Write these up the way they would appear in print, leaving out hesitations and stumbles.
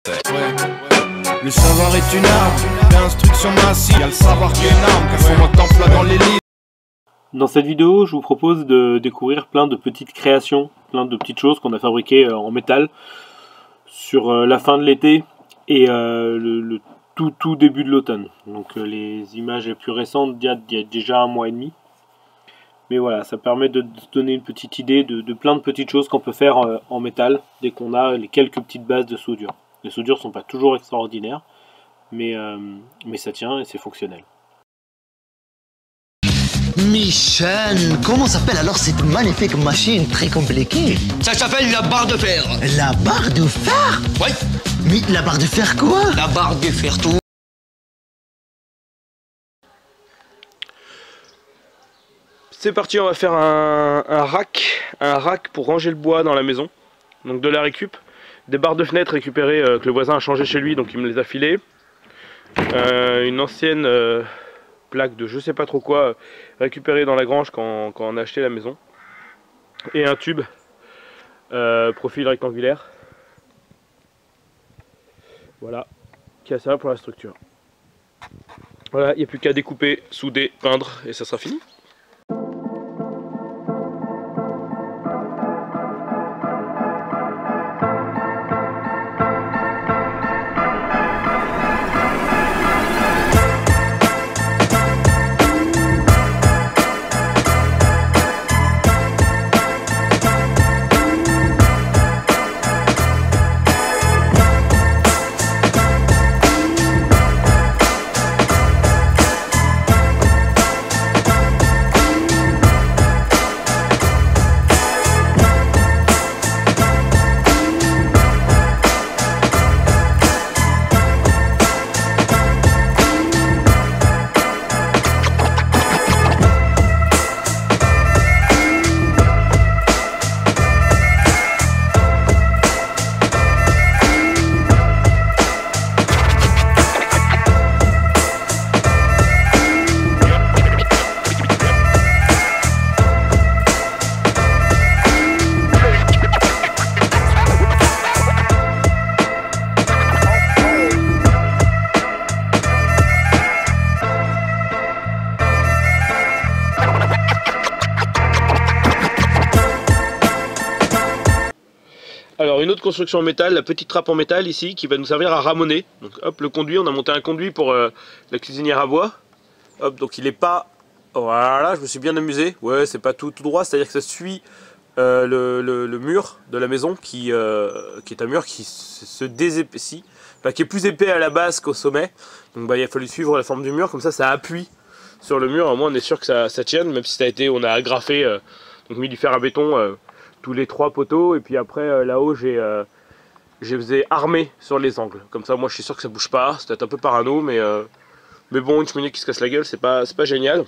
Ouais. Le savoir est une arme, l'instruction massive, y'a le savoir qui est une arme, qu'à son temps là dans les lits. Dans cette vidéo, je vous propose de découvrir plein de petites créations, plein de petites choses qu'on a fabriquées en métal sur la fin de l'été et le tout début de l'automne. Donc les images les plus récentes datent d'il y a déjà 1 mois et demi. Mais voilà, ça permet de se donner une petite idée de plein de petites choses qu'on peut faire en métal dès qu'on a les quelques petites bases de soudure. Les soudures ne sont pas toujours extraordinaires, mais ça tient et c'est fonctionnel. Michel, comment s'appelle alors cette magnifique machine très compliquée? Ça s'appelle la barre de fer. La barre de fer? Ouais. Mais la barre de fer quoi? La barre de fer tout. C'est parti, on va faire un rack pour ranger le bois dans la maison. Donc de la récup, des barres de fenêtre récupérées que le voisin a changé chez lui, donc il me les a filées. Une ancienne plaque de je sais pas trop quoi récupérée dans la grange quand on a acheté la maison. Et un tube profil rectangulaire. Voilà, qui a servi pour la structure. Voilà, il n'y a plus qu'à découper, souder, peindre et ça sera fini. Alors une autre construction en métal, la petite trappe en métal ici qui va nous servir à ramoner. Donc hop, le conduit, on a monté un conduit pour la cuisinière à bois. Hop, donc il est pas... Voilà, je me suis bien amusé. Ouais, c'est pas tout droit, c'est-à-dire que ça suit le mur de la maison qui est un mur qui se désépaissit, enfin, qui est plus épais à la base qu'au sommet. Donc bah, il a fallu suivre la forme du mur, comme ça appuie sur le mur. Au moins on est sûr que ça tienne, même si ça a été, on a agrafé, donc mis du fer à béton tous les 3 poteaux, et puis après là-haut j'ai armé sur les angles, comme ça moi je suis sûr que ça bouge pas. C'est peut-être un peu parano, mais bon, une cheminée qui se casse la gueule, c'est pas génial.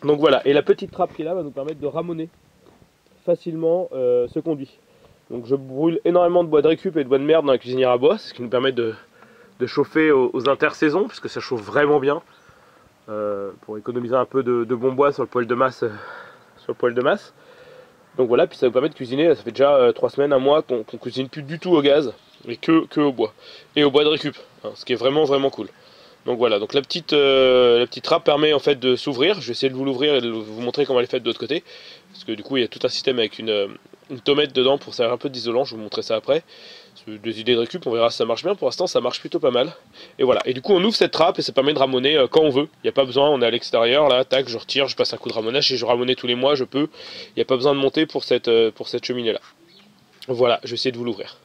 Donc voilà, et la petite trappe qui est là va nous permettre de ramoner facilement ce conduit. Donc je brûle énormément de bois de récup et de bois de merde dans la cuisinière à bois, ce qui nous permet de chauffer aux intersaisons, puisque ça chauffe vraiment bien, pour économiser un peu de bon bois sur le poêle de masse. Donc voilà, puis ça vous permet de cuisiner, ça fait déjà 3 semaines, 1 mois qu'on cuisine plus du tout au gaz, mais que au bois. Et au bois de récup, hein, ce qui est vraiment cool. Donc voilà, donc la petite trappe permet en fait de s'ouvrir. Je vais essayer de vous l'ouvrir et de vous montrer comment elle est faite de l'autre côté. Parce que du coup il y a tout un système avec une tomette dedans pour servir un peu d'isolant, je vous montrerai ça après. Des idées de récup, on verra si ça marche bien. Pour l'instant ça marche plutôt pas mal. Et voilà, et du coup on ouvre cette trappe et ça permet de ramoner quand on veut. Il n'y a pas besoin, on est à l'extérieur là, tac, je retire, je passe un coup de ramonage et je ramonais tous les mois, je peux. Il n'y a pas besoin de monter pour cette cheminée là. Voilà, je vais essayer de vous l'ouvrir.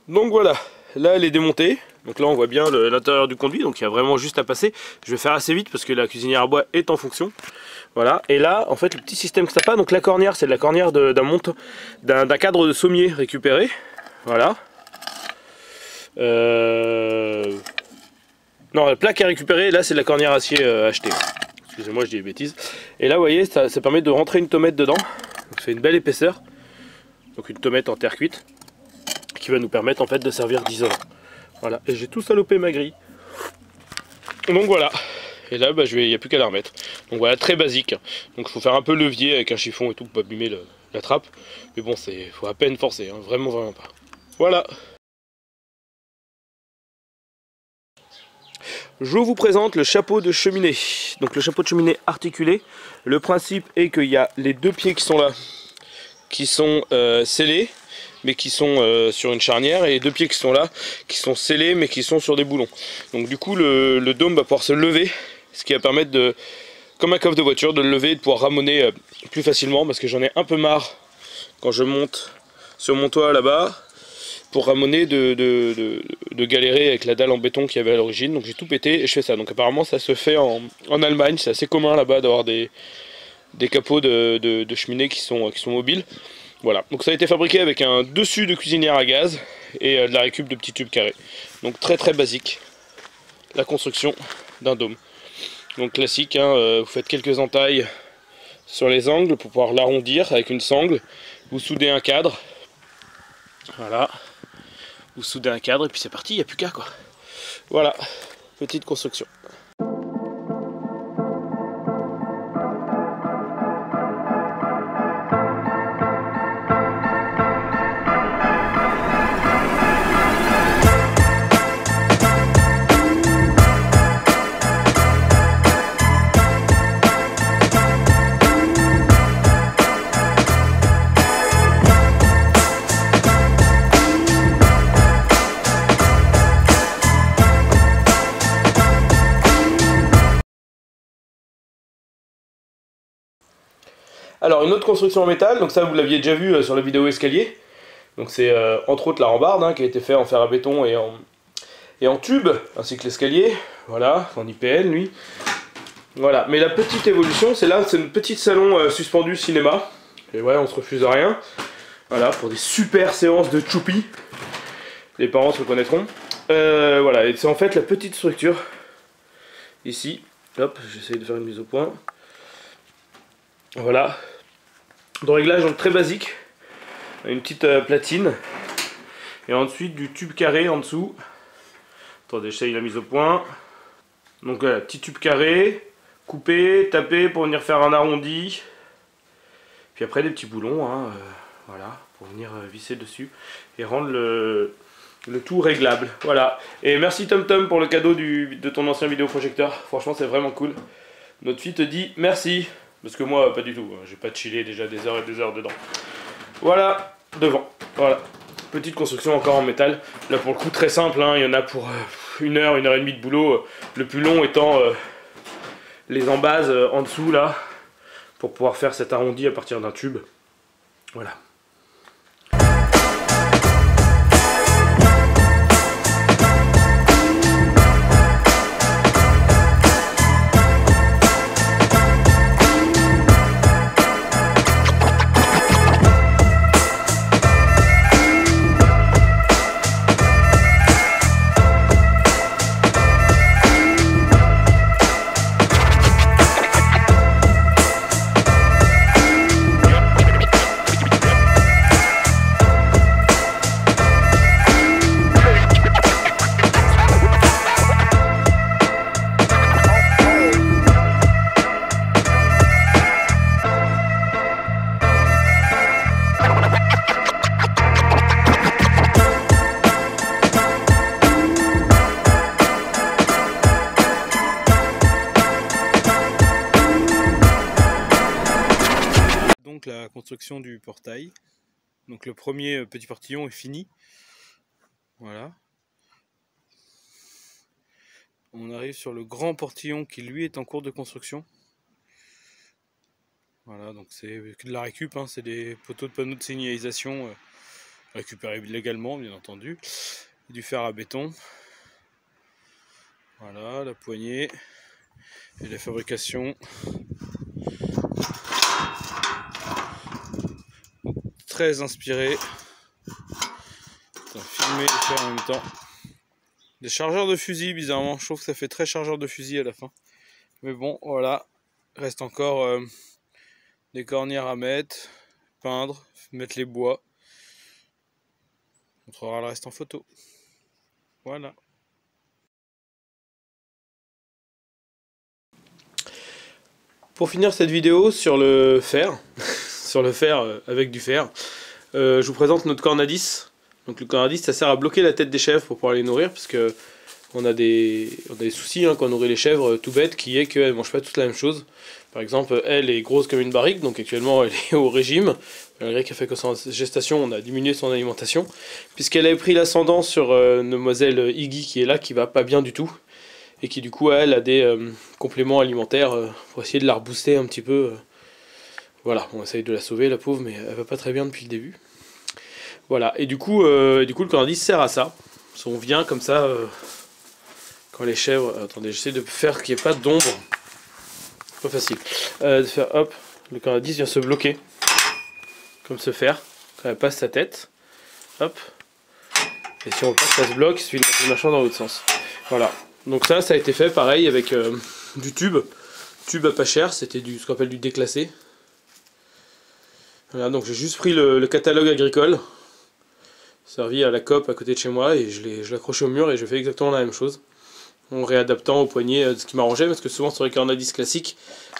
Donc voilà, là elle est démontée. Donc là on voit bien l'intérieur du conduit, donc il y a vraiment juste à passer. Je vais faire assez vite parce que la cuisinière à bois est en fonction. Voilà, et là en fait le petit système que ça pas, donc la cornière, c'est de la cornière d'un cadre de sommier récupéré. Voilà. Non, la plaque est récupérée, là c'est de la cornière acier achetée. Excusez-moi, je dis des bêtises. Et là vous voyez, ça permet de rentrer une tomate dedans. Donc ça fait une belle épaisseur. Donc une tomate en terre cuite qui va nous permettre en fait de servir d'isolant. Voilà, et j'ai tout salopé ma grille. Donc voilà. Et là, bah, il n'y a plus qu'à la remettre. Donc voilà, très basique. Donc il faut faire un peu levier avec un chiffon et tout pour pas abîmer la trappe. Mais bon, faut à peine forcer, hein, vraiment pas. Voilà. Je vous présente le chapeau de cheminée. Donc le chapeau de cheminée articulé. Le principe est qu'il y a les deux pieds qui sont là, qui sont scellés, mais qui sont sur une charnière, et les deux pieds qui sont là, qui sont scellés, mais qui sont sur des boulons. Donc du coup le dôme va pouvoir se lever, ce qui va permettre de, comme un coffre de voiture, de le lever et de pouvoir ramoner plus facilement, parce que j'en ai un peu marre quand je monte sur mon toit là-bas, pour ramoner de galérer avec la dalle en béton qu'il y avait à l'origine. Donc j'ai tout pété et je fais ça. Donc apparemment ça se fait en Allemagne, c'est assez commun là-bas d'avoir des capots de cheminée qui sont mobiles. Voilà, donc ça a été fabriqué avec un dessus de cuisinière à gaz et de la récup de petits tubes carrés. Donc très basique, la construction d'un dôme. Donc classique, hein, vous faites quelques entailles sur les angles pour pouvoir l'arrondir avec une sangle. Vous soudez un cadre, voilà. Vous soudez un cadre et puis c'est parti, il n'y a plus qu'à quoi. Voilà, petite construction. Alors une autre construction en métal, donc ça vous l'aviez déjà vu sur la vidéo escalier. Donc c'est entre autres la rambarde qui a été fait en fer à béton et en tube, ainsi que l'escalier, voilà, en IPN lui. Voilà, mais la petite évolution, c'est là, c'est une petite salon suspendu cinéma. Et ouais, on se refuse à rien. Voilà, pour des super séances de choupi. Les parents se reconnaîtront. Voilà, et c'est en fait la petite structure. Ici, hop, j'essaye de faire une mise au point. Voilà, de réglage donc très basique, une petite platine, et ensuite du tube carré en dessous. Attendez, j'essaye la mise au point. Donc voilà, petit tube carré, coupé, tapé pour venir faire un arrondi. Puis après des petits boulons, hein, voilà, pour venir visser dessus et rendre le tout réglable. Voilà, et merci TomTom pour le cadeau de ton ancien vidéoprojecteur, franchement c'est vraiment cool. Notre fille te dit merci. Parce que moi, pas du tout, j'ai pas chillé déjà des heures et des heures dedans. Voilà, devant, voilà. Petite construction encore en métal. Là pour le coup très simple, hein, il y en a pour 1 heure, 1 heure et demie de boulot. Le plus long étant les embases en dessous là, pour pouvoir faire cet arrondi à partir d'un tube. Voilà. La construction du portail. Donc le premier petit portillon est fini. Voilà. On arrive sur le grand portillon qui lui est en cours de construction. Voilà, donc c'est de la récup, hein, c'est des poteaux de panneaux de signalisation récupérés légalement bien entendu. Du fer à béton. Voilà, la poignée et la fabrication. Très inspiré. Filmer et faire en même temps. Des chargeurs de fusil, bizarrement. Je trouve que ça fait très chargeur de fusil à la fin. Mais bon, voilà. Reste encore des cornières à mettre, peindre, mettre les bois. On montrera le reste en photo. Voilà. Pour finir cette vidéo sur le fer, sur le fer avec du fer, je vous présente notre corne à 10. Donc le canardiste, ça sert à bloquer la tête des chèvres pour pouvoir les nourrir, parce que on a des soucis hein, quand on nourrit les chèvres tout bête, qui est qu'elles ne mangent pas toutes la même chose. Par exemple, elle est grosse comme une barrique, donc actuellement elle est au régime. Malgré qu'elle fait que sa gestation, on a diminué son alimentation, puisqu'elle avait pris l'ascendant sur demoiselle Iggy qui est là, qui va pas bien du tout, et qui du coup elle a des compléments alimentaires pour essayer de la rebooster un petit peu. Voilà, on essaye de la sauver la pauvre, mais elle va pas très bien depuis le début. Voilà, et du coup le canardiste sert à ça. On vient comme ça, quand les chèvres... Attendez, j'essaie de faire qu'il n'y ait pas d'ombre. Pas facile. De faire hop, le canardiste vient se bloquer. Comme se faire, quand elle passe sa tête. Hop. Et si on veut pas que ça se bloque, il suffit de mettre le machin dans l'autre sens. Voilà. Donc ça a été fait pareil avec du tube. Tube à pas cher, c'était ce qu'on appelle du déclassé. Voilà, donc j'ai juste pris le catalogue agricole, servi à la coop à côté de chez moi, et je l'ai accroché au mur et je fais exactement la même chose. En réadaptant au poignet ce qui m'arrangeait, parce que souvent sur les canardistes classiques,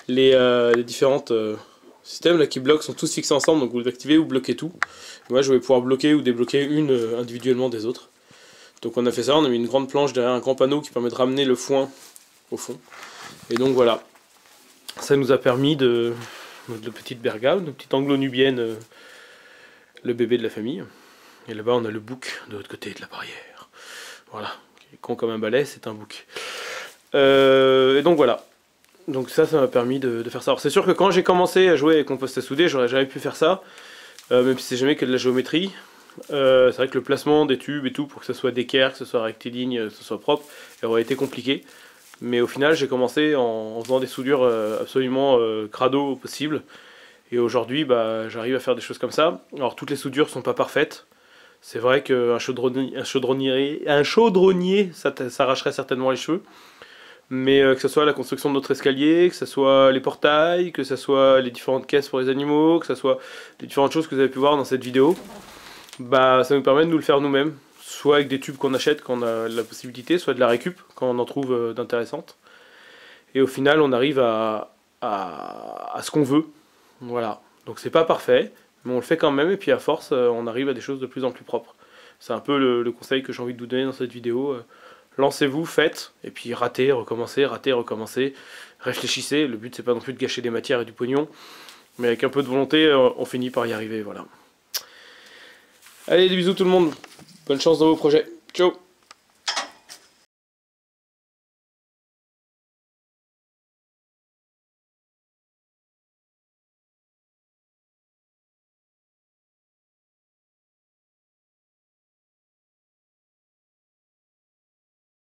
les différentes systèmes là, qui bloquent sont tous fixés ensemble, donc vous activez ou bloquez tout. Moi je vais pouvoir bloquer ou débloquer une individuellement des autres. Donc on a fait ça, on a mis une grande planche derrière un grand panneau qui permet de ramener le foin au fond. Et donc voilà, ça nous a permis de petite bergame, de petite anglo-nubienne, le bébé de la famille. Et là-bas on a le bouc de l'autre côté de la barrière. Voilà, qui est con comme un balai, c'est un bouc. Et donc voilà. Donc ça m'a permis de faire ça. Alors c'est sûr que quand j'ai commencé à jouer avec mon poste à souder, j'aurais jamais pu faire ça, même si c'est jamais que de la géométrie. C'est vrai que le placement des tubes et tout, pour que ça soit d'équerre, que ce soit rectiligne, que ce soit propre, ça aurait été compliqué. Mais au final, j'ai commencé en faisant des soudures absolument crado possible. Et aujourd'hui, bah, j'arrive à faire des choses comme ça. Alors toutes les soudures sont pas parfaites. C'est vrai qu'un chaudronnier, ça s'arracherait certainement les cheveux. Mais que ce soit la construction de notre escalier, que ce soit les portails, que ce soit les différentes caisses pour les animaux, que ce soit les différentes choses que vous avez pu voir dans cette vidéo, bah, ça nous permet de nous le faire nous-mêmes. Soit avec des tubes qu'on achète quand on a la possibilité, soit de la récup quand on en trouve d'intéressantes. Et au final, on arrive à ce qu'on veut. Voilà. Donc c'est pas parfait, mais on le fait quand même, et puis à force, on arrive à des choses de plus en plus propres. C'est un peu le conseil que j'ai envie de vous donner dans cette vidéo. Lancez-vous, faites, et puis ratez, recommencez, réfléchissez. Le but c'est pas non plus de gâcher des matières et du pognon, mais avec un peu de volonté, on finit par y arriver, voilà. Allez, des bisous tout le monde, bonne chance dans vos projets, ciao.